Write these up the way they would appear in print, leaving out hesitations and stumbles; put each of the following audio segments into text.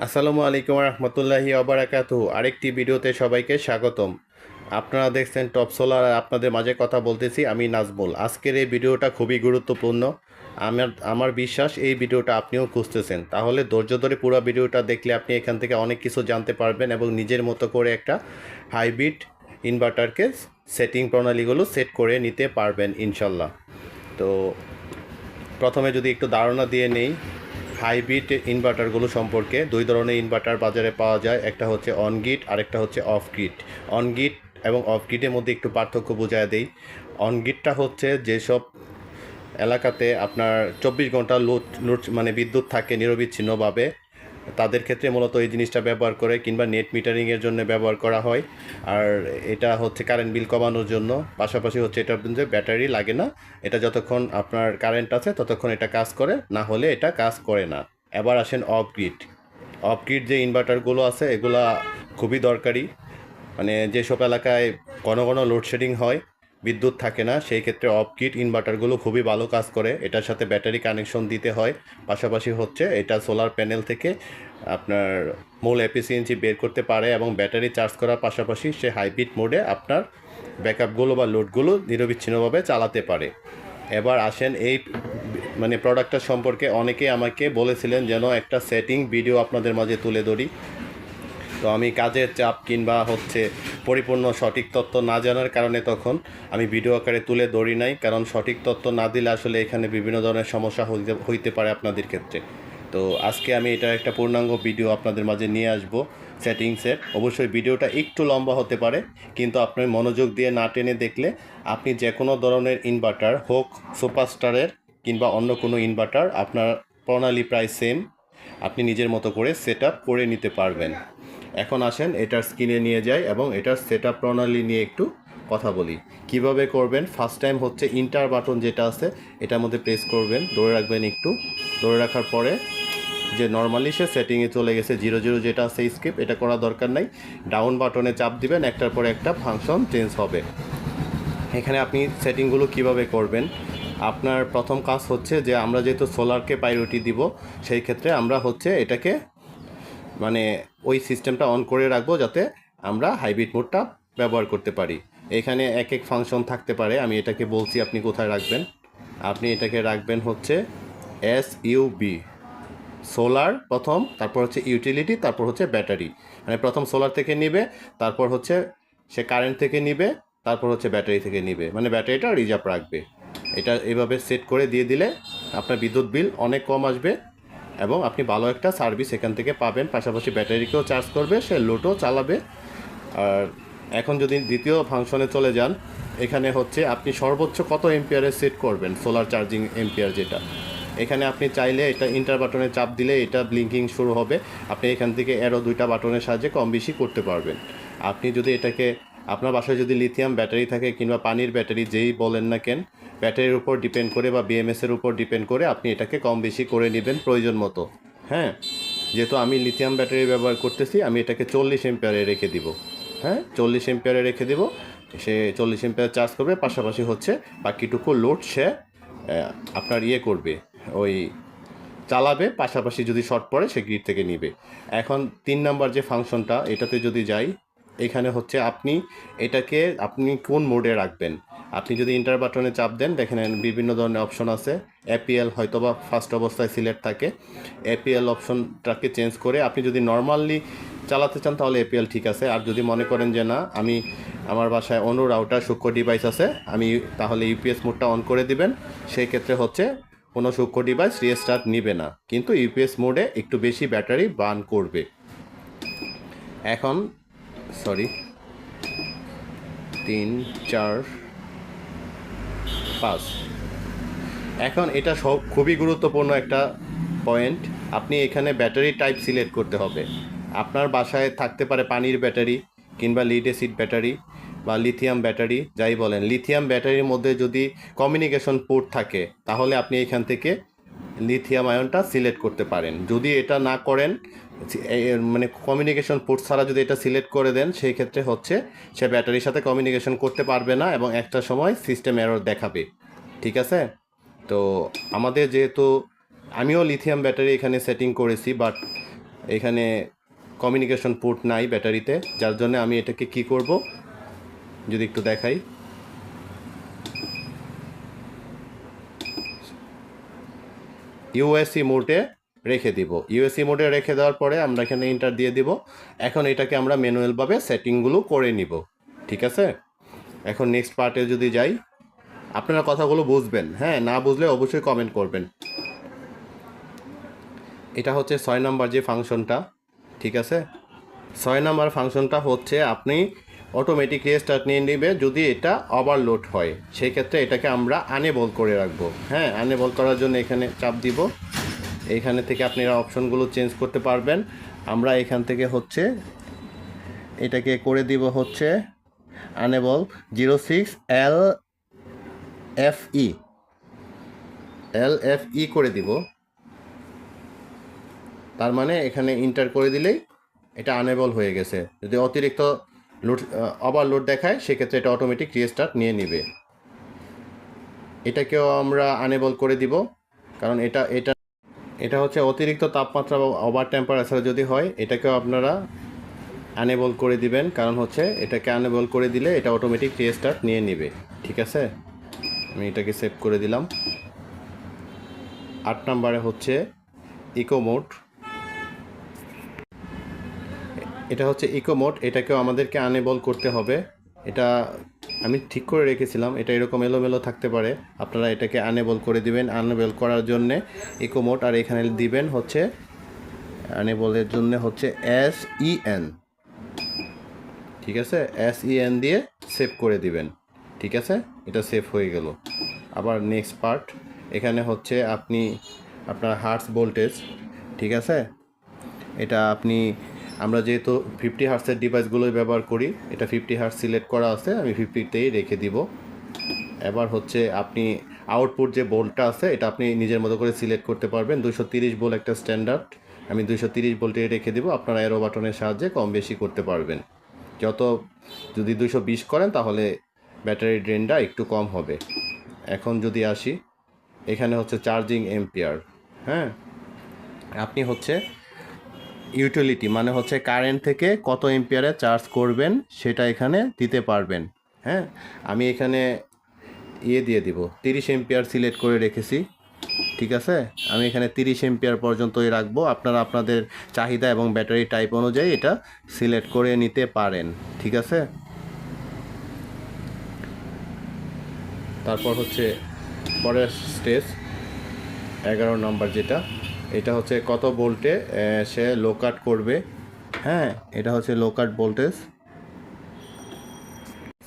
আসসালামু আলাইকুম রহমতুল্লাহি ওবারাকাতুহু। আরেকটি ভিডিওতে সবাইকে স্বাগতম। আপনারা দেখছেন টপ সোলার, আর আপনাদের মাঝে কথা বলতেছি আমি নাজমুল। আজকের এই ভিডিওটা খুবই গুরুত্বপূর্ণ। আমার বিশ্বাস এই ভিডিওটা আপনিও খুঁজতেছেন, তাহলে ধৈর্য ধরে পুরো ভিডিওটা দেখলে আপনি এখান থেকে অনেক কিছু জানতে পারবেন এবং নিজের মতো করে একটা হাইব্রিড ইনভার্টারকে সেটিং প্রণালীগুলো সেট করে নিতে পারবেন ইনশাল্লাহ। তো প্রথমে যদি একটু ধারণা দিয়ে নেই হাইব্রিড ইনভার্টারগুলো সম্পর্কে। দুই ধরনের ইনভার্টার বাজারে পাওয়া যায়, একটা হচ্ছে অন গ্রিড আর একটা হচ্ছে অফ গ্রিড। অন গ্রিড এবং অফ গ্রিডের মধ্যে একটু পার্থক্য বোঝায় দেই। অন গ্রিডটা হচ্ছে যেসব এলাকাতে আপনার 24 ঘন্টা লোড মানে বিদ্যুৎ থাকে নিরবিচ্ছিন্নভাবে, তাদের ক্ষেত্রে মূলত এই জিনিসটা ব্যবহার করে, কিংবা নেট মিটারিংয়ের জন্য ব্যবহার করা হয়। আর এটা হচ্ছে কারেন্ট বিল কমানোর জন্য। পাশাপাশি হচ্ছে এটার মধ্যে ব্যাটারি লাগে না। এটা যতক্ষণ আপনার কারেন্ট আছে ততক্ষণ এটা কাজ করে, না হলে এটা কাজ করে না। এবার আসেন অফ গ্রিড। অফ গ্রিড যে ইনভার্টারগুলো আছে এগুলা খুবই দরকারি। মানে যেসব এলাকায় ঘন ঘন লোডশেডিং হয়, বিদ্যুৎ থাকে না, সেই ক্ষেত্রে অফ গ্রিড ইনভার্টারগুলো খুবই ভালো কাজ করে। এটার সাথে ব্যাটারি কানেকশন দিতে হয়। পাশাপাশি হচ্ছে এটা সোলার প্যানেল থেকে আপনার মূল এফিসিয়েন্সি বের করতে পারে এবং ব্যাটারি চার্জ করার পাশাপাশি সে হাইব্রিড মোডে আপনার ব্যাকআপগুলো বা লোডগুলো নিরবিচ্ছিন্নভাবে চালাতে পারে। এবার আসেন এই মানে প্রোডাক্টটা সম্পর্কে অনেকে আমাকে বলেছিলেন যেন একটা সেটিং ভিডিও আপনাদের মাঝে তুলে ধরি। তো আমি কাজের চাপ কিংবা হচ্ছে পরিপূর্ণ সঠিক তথ্য না জানার কারণে তখন আমি ভিডিও আকারে তুলে ধরি নাই, কারণ সঠিক তথ্য না দিলে আসলে এখানে বিভিন্ন ধরনের সমস্যা হইতে পারে আপনাদের ক্ষেত্রে। তো আজকে আমি এটার একটা পূর্ণাঙ্গ ভিডিও আপনাদের মাঝে নিয়ে আসবো সেটিংসের। অবশ্যই ভিডিওটা একটু লম্বা হতে পারে, কিন্তু আপনি মনোযোগ দিয়ে না টেনে দেখলে আপনি যে কোনো ধরনের ইনভার্টার হোক, সুপারস্টারের কিংবা অন্য কোনো ইনভার্টার, আপনার প্রণালী প্রায় সেম, আপনি নিজের মতো করে সেট আপ করে নিতে পারবেন। এখন আসেন এটার স্ক্রিনে নিয়ে যাই এবং এটার সেট আপ প্রণালী নিয়ে একটু কথা বলি। কিভাবে করবেন? ফার্স্ট টাইম হচ্ছে ইন্টার বাটন যেটা আছে এটার মধ্যে প্রেস করবেন, ধরে রাখবেন একটু। ধরে রাখার পরে যে নর্মালি সে সেটিংয়ে চলে গেছে, 00 যেটা আছে স্কিপ, এটা করা দরকার নাই। ডাউন বাটনে চাপ দিবেন, একটার পরে একটা ফাংশন চেঞ্জ হবে। এখানে আপনি সেটিংগুলো কিভাবে করবেন? আপনার প্রথম কাজ হচ্ছে যে আমরা যেহেতু সোলারকে প্রায়োরিটি দিব, সেই ক্ষেত্রে আমরা হচ্ছে এটাকে মানে ওই সিস্টেমটা অন করে রাখবো যাতে আমরা হাইব্রিড মোডটা ব্যবহার করতে পারি। এখানে এক এক ফাংশন থাকতে পারে, আমি এটাকে বলছি আপনি কোথায় রাখবেন। আপনি এটাকে রাখবেন হচ্ছে SUB, সোলার প্রথম, তারপর হচ্ছে ইউটিলিটি, তারপর হচ্ছে ব্যাটারি। মানে প্রথম সোলার থেকে নিবে, তারপর হচ্ছে সে কারেন্ট থেকে নিবে, তারপর হচ্ছে ব্যাটারি থেকে নিবে, মানে ব্যাটারিটা রিজার্ভ রাখবে। এটা এভাবে সেট করে দিয়ে দিলে আপনার বিদ্যুৎ বিল অনেক কম আসবে এবং আপনি ভালো একটা সার্ভিস এখান থেকে পাবেন। পাশাপাশি ব্যাটারিকেও চার্জ করবে, সে লোডও চালাবে। আর এখন যদি দ্বিতীয় ফাংশনে চলে যান, এখানে হচ্ছে আপনি সর্বোচ্চ কত এম্পিয়ারে সেট করবেন সোলার চার্জিং এম্পিয়ার যেটা। এখানে আপনি চাইলে এটা ইন্টার বাটনে চাপ দিলে এটা ব্লিঙ্কিং শুরু হবে। আপনি এখান থেকে এরও দুইটা বাটনের সাহায্যে কম বেশি করতে পারবেন। আপনি যদি এটাকে আপনার বাসায় যদি লিথিয়াম ব্যাটারি থাকে কিংবা পানির ব্যাটারি যেই বলেন না কেন, ব্যাটারির উপর ডিপেন্ড করে বা বিএমএসের উপর ডিপেন্ড করে আপনি এটাকে কম বেশি করে নেবেন প্রয়োজন মতো। হ্যাঁ, যেহেতু আমি লিথিয়াম ব্যাটারি ব্যবহার করতেছি, আমি এটাকে 40 এম্পিয়ারে রেখে দিব। হ্যাঁ, 40 এম্পিয়ারে রেখে দিব। সে 40 এম্পিয়ার চার্জ করবে, পাশাপাশি হচ্ছে বাকিটুকু লোড সে আপনার করবে, ওই চালাবে। পাশাপাশি যদি শর্ট পড়ে সে গ্রিড থেকে নিবে। এখন 3 নাম্বার যে ফাংশনটা, এটাতে যদি যাই, এখানে হচ্ছে আপনি কোন মোডে রাখবেন। আপনি যদি ইন্টার বাটনে চাপ দেন, দেখেন বিভিন্ন ধরনের অপশন আছে। APL হয়তোবা ফার্স্ট অবস্থায় সিলেক্ট থাকে। APL অপশনটাকে চেঞ্জ করে আপনি যদি নর্মালি চালাতে চান তাহলে APL ঠিক আছে। আর যদি মনে করেন যে না, আমার বাসায় অন্য রাউটার সূক্ষ্ম ডিভাইস আছে, তাহলে ইউপিএস মোডটা অন করে দিবেন। সেই ক্ষেত্রে হচ্ছে কোনো সূক্ষ্ম ডিভাইস রিস্টার্ট নিবে না, কিন্তু ইউপিএস মোডে একটু বেশি ব্যাটারি বার্ন করবে। এখন সরি, 3 4 5। এখন এটা খুবই গুরুত্বপূর্ণ একটা পয়েন্ট। আপনি এখানে ব্যাটারি টাইপ সিলেক্ট করতে হবে। আপনার বাসায় থাকতে পারে পানির ব্যাটারি কিংবা লিড অ্যাসিড ব্যাটারি বা লিথিয়াম ব্যাটারি, যাই বলেন। লিথিয়াম ব্যাটারির মধ্যে যদি কমিউনিকেশন পোর্ট থাকে তাহলে আপনি এখান থেকে লিথিয়াম আয়নটা সিলেক্ট করতে পারেন। যদি এটা না করেন, মানে কমিউনিকেশন পোর্ট ছাড়া যদি এটা সিলেক্ট করে দেন, সেই ক্ষেত্রে হচ্ছে সে ব্যাটারির সাথে কমিউনিকেশন করতে পারবে না এবং একটা সময় সিস্টেম এরর দেখাবে। ঠিক আছে? তো আমাদের যেহেতু আমিও লিথিয়াম ব্যাটারি এখানে সেটিং করেছি, বাট এখানে কমিউনিকেশন পোর্ট নাই ব্যাটারিতে, যার জন্য আমি এটাকে কি করব যদি একটু দেখাই। ইউএসসি মোডে রেখে দিব। ইউএসসি মোডে রেখে দেওয়ার পরে আমরা এখানে ইন্টার দিয়ে দিব। এখন এটাকে আমরা ম্যানুয়ালভাবে সেটিংগুলো করে নিব, ঠিক আছে। এখন নেক্সট পার্টে যদি যাই, আপনারা কথাগুলো বুঝবেন, হ্যাঁ, না বুঝলে অবশ্যই কমেন্ট করবেন। এটা হচ্ছে 6 নম্বর যে ফাংশনটা, ঠিক আছে। 6 নম্বর ফাংশনটা হচ্ছে আপনি অটোমেটিক রিস্টার্ট নিয়ে নেবে যদি এটা ওভারলোড হয়, সেই ক্ষেত্রে এটাকে আমরা আনেবল করে রাখবো। হ্যাঁ, আনেবল করার জন্য এখানে চাপ দিব। এইখানে থেকে আপনারা অপশনগুলো চেঞ্জ করতে পারবেন। আমরা এখান থেকে হচ্ছে এটাকে করে দিব হচ্ছে আনেবল 06 LFE করে দিব। তার মানে এখানে ইন্টার করে দিলেই এটা আনেবল হয়ে গেছে। যদি অতিরিক্ত লোড ওভারলোড দেখায় সেক্ষেত্রে এটা অটোমেটিক রিস্টার্ট নিয়ে নেবে। এটাকেও আমরা আনেবল করে দিব, কারণ এটা হচ্ছে অতিরিক্ত তাপমাত্রা বা ওভার টেম্পারেচার যদি হয় এটাকেও আপনারা আনেবল করে দিবেন, কারণ হচ্ছে এটাকে আনেবল করে দিলে এটা অটোমেটিক রিস্টার্ট নিয়ে নেবে, ঠিক আছে। আমি এটাকে সেভ করে দিলাম। 8 নম্বরে হচ্ছে ইকো মোড। এটা হচ্ছে ইকো মোড, এটাকেও আমাদেরকে আনেবল করতে হবে। এটা আমি ঠিক করে রেখেছিলাম, এটা এরকম এলোমেলো থাকতে পারে, আপনারা এটাকে আনেবল করে দিবেন। আনেবল করার জন্যে ইকো মোড, আর এখানে দিবেন হচ্ছে আনেবলের জন্য হচ্ছে SEN, ঠিক আছে। SEN দিয়ে সেভ করে দিবেন, ঠিক আছে। এটা সেভ হয়ে গেল। আবার নেক্সট পার্ট, এখানে হচ্ছে আপনার হার্টস ভোল্টেজ, ঠিক আছে। এটা আমরা যেহেতু 50 হার্টসের ডিভাইসগুলোই ব্যবহার করি, এটা 50 হার্টস সিলেক্ট করা আছে, আমি 50তেই রেখে দিব। এবার হচ্ছে আপনি আউটপুট যে ভোল্টটা আছে এটা আপনি নিজের মতো করে সিলেক্ট করতে পারবেন। 230 ভোল্ট একটা স্ট্যান্ডার্ড, আমি 230 ভোল্টে রেখে দিব। আপনারা অ্যারো বাটনের সাহায্যে কম বেশি করতে পারবেন। যদি 220 করেন তাহলে ব্যাটারি ড্রেনটা একটু কম হবে। এখন যদি আসি, এখানে হচ্ছে চার্জিং এম্পিয়ার। হ্যাঁ, আপনি হচ্ছে ইউটিলিটি মানে হচ্ছে কারেন্ট থেকে কত এম্পিয়ারে চার্জ করবেন সেটা এখানে দিতে পারবেন। হ্যাঁ, আমি এখানে দিয়ে দিব 30 এম্পিয়ার সিলেক্ট করে রেখেছি, ঠিক আছে। আমি এখানে 30 এম্পিয়ার পর্যন্তই রাখবো। আপনারা আপনাদের চাহিদা এবং ব্যাটারি টাইপ অনুযায়ী এটা সিলেক্ট করে নিতে পারেন, ঠিক আছে। তারপর হচ্ছে পরের স্টেজ 11 নম্বর যেটা, এটা হচ্ছে কত ভোল্টে সে লো কাট করবে। হ্যাঁ, এটা হচ্ছে লো কাট ভোল্টেজ,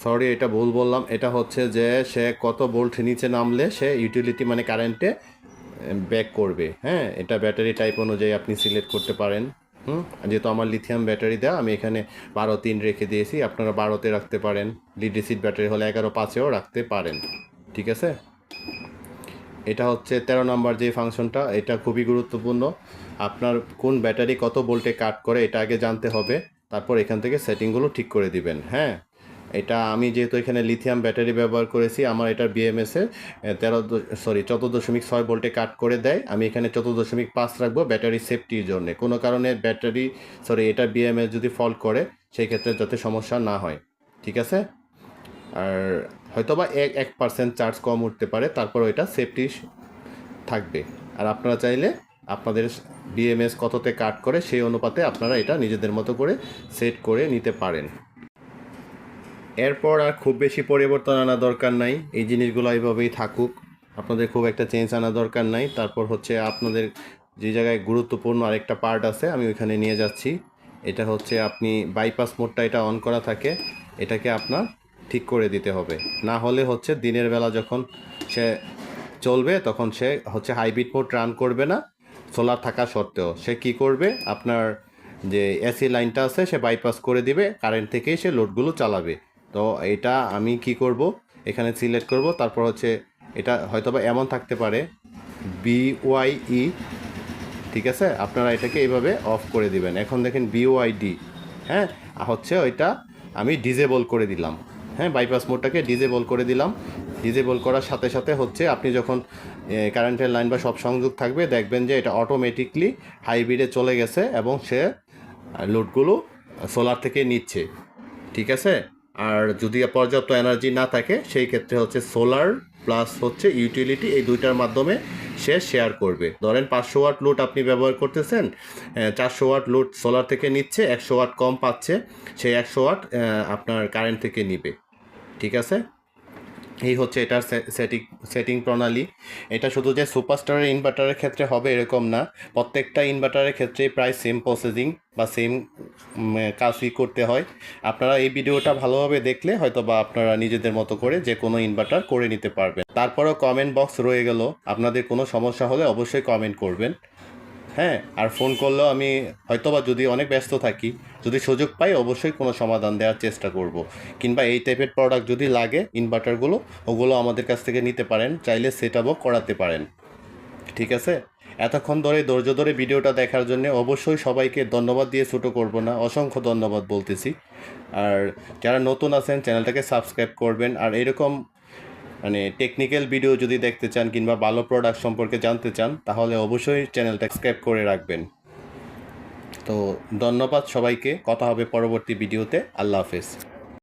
সরি এটা ভুল বললাম। এটা হচ্ছে যে সে কত ভোল্ট নিচে নামলে সে ইউটিলিটি মানে কারেন্টে ব্যাক করবে। হ্যাঁ, এটা ব্যাটারি টাইপ অনুযায়ী আপনি সিলেক্ট করতে পারেন। যেহেতু আমার লিথিয়াম ব্যাটারি দেওয়া, আমি এখানে 12-3 রেখে দিয়েছি। আপনারা 12তে রাখতে পারেন, লিড অ্যাসিড ব্যাটারি হলে 11-5-এও রাখতে পারেন, ঠিক আছে। এটা হচ্ছে 13 নম্বর যে ফাংশনটা, এটা খুবই গুরুত্বপূর্ণ। আপনার কোন ব্যাটারি কত ভোল্টে কাট করে এটা আগে জানতে হবে, তারপর এখান থেকে সেটিংগুলো ঠিক করে দিবেন। হ্যাঁ, এটা আমি যেহেতু এখানে লিথিয়াম ব্যাটারি ব্যবহার করেছি, আমার এটার BMS-এ 14.6 ভোল্টে কাট করে দেয়। আমি এখানে 14.5 রাখবো ব্যাটারি সেফটির জন্য। কোনো কারণে এটা BMS যদি ফল্ট করে সেই ক্ষেত্রে যাতে সমস্যা না হয়, ঠিক আছে। আর হয়তোবা 1% চার্জ কম উঠতে পারে, তারপর এটা সেফটি থাকবে। আর আপনারা চাইলে আপনাদের BMS কততে কাট করে সেই অনুপাতে আপনারা এটা নিজেদের মতো করে সেট করে নিতে পারেন। এরপর আর খুব বেশি পরিবর্তন আনা দরকার নাই, এই জিনিসগুলো এইভাবেই থাকুক, আপনাদের খুব একটা চেঞ্জ আনা দরকার নাই। তারপর হচ্ছে আপনাদের যে জায়গায় গুরুত্বপূর্ণ আরেকটা পার্ট আছে আমি ওইখানে নিয়ে যাচ্ছি। এটা হচ্ছে আপনি বাইপাস মোডটা এটা অন করা থাকে, এটাকে আপনার ঠিক করে দিতে হবে। না হলে হচ্ছে দিনের বেলা যখন সে চলবে তখন সে হচ্ছে হাইব্রিড মোড রান করবে না, সোলার থাকা সত্ত্বেও। সে কি করবে, আপনার যে এসি লাইনটা আছে সে বাইপাস করে দিবে, কারেন্ট থেকেই সে লোডগুলো চালাবে। তো এটা আমি কি করব, এখানে সিলেক্ট করব। তারপর হচ্ছে এটা হয়তোবা এমন থাকতে পারে BYE, ঠিক আছে। আপনারা এটাকে এইভাবে অফ করে দিবেন। এখন দেখেন BYD, হ্যাঁ, হচ্ছে ওইটা আমি ডিজেবল করে দিলাম। হ্যাঁ, বাইপাস মোডটাকে ডিজেবল করে দিলাম। ডিজেবল করার সাথে সাথে হচ্ছে আপনি যখন কারেন্টের লাইন বা সব সংযোগ থাকবে, দেখবেন যে এটা অটোমেটিকলি হাইব্রিডে চলে গেছে এবং সে লোডগুলো সোলার থেকে নিচ্ছে। ঠিক আছে। আর যদি পর্যাপ্ত এনার্জি না থাকে সেই ক্ষেত্রে হচ্ছে সোলার প্লাস হচ্ছে ইউটিলিটি, এই দুইটার মাধ্যমে সে শেয়ার করবে। ধরেন 500 ওয়াট লোড আপনি ব্যবহার করতেছেন, 400 ওয়াট লোড সোলার থেকে নিচ্ছে, 100 ওয়াট কম পাচ্ছে, সেই 100 ওয়াট আপনার কারেন্ট থেকে নিবে। ঠিক আছে। এই হচ্ছে এটার সেটিং প্রণালী। এটা শুধু যে সুপারস্টারের ইনভার্টারের ক্ষেত্রে হবে এরকম না, প্রত্যেকটা ইনভার্টারের ক্ষেত্রেই প্রায় সেম প্রসেসিং বা সেম কাজই করতে হয়। আপনারা এই ভিডিওটা ভালোভাবে দেখলে হয়তো বা আপনারা নিজেদের মতো করে যে কোনো ইনভার্টার করে নিতে পারবেন। তারপরেও কমেন্ট বক্স রয়ে গেল, আপনাদের কোনো সমস্যা হলে অবশ্যই কমেন্ট করবেন। হ্যাঁ, আর ফোন করলেও আমি হয়তোবা যদি অনেক ব্যস্ত থাকি, যদি সুযোগ পাই অবশ্যই কোনো সমাধান দেওয়ার চেষ্টা করব। কিংবা এই টাইপের প্রোডাক্ট যদি লাগে ইনভার্টারগুলো, ওগুলো আমাদের কাছ থেকে নিতে পারেন, চাইলে সেট আপও করাতে পারেন। ঠিক আছে। এতক্ষণ ধরে ধৈর্য ধরে ভিডিওটা দেখার জন্য অবশ্যই সবাইকে ধন্যবাদ দিয়ে ছোটো করব না, অসংখ্য ধন্যবাদ বলতেছি। আর যারা নতুন আছেন চ্যানেলটাকে সাবস্ক্রাইব করবেন। আর এরকম মানে টেকনিক্যাল ভিডিও যদি দেখতে চান কিংবা ভালো প্রোডাক্ট সম্পর্কে জানতে চান, তাহলে অবশ্যই চ্যানেলটা সাবস্ক্রাইব করে রাখবেন। তো ধন্যবাদ সবাইকে, কথা হবে পরবর্তী ভিডিওতে। আল্লাহ হাফেজ।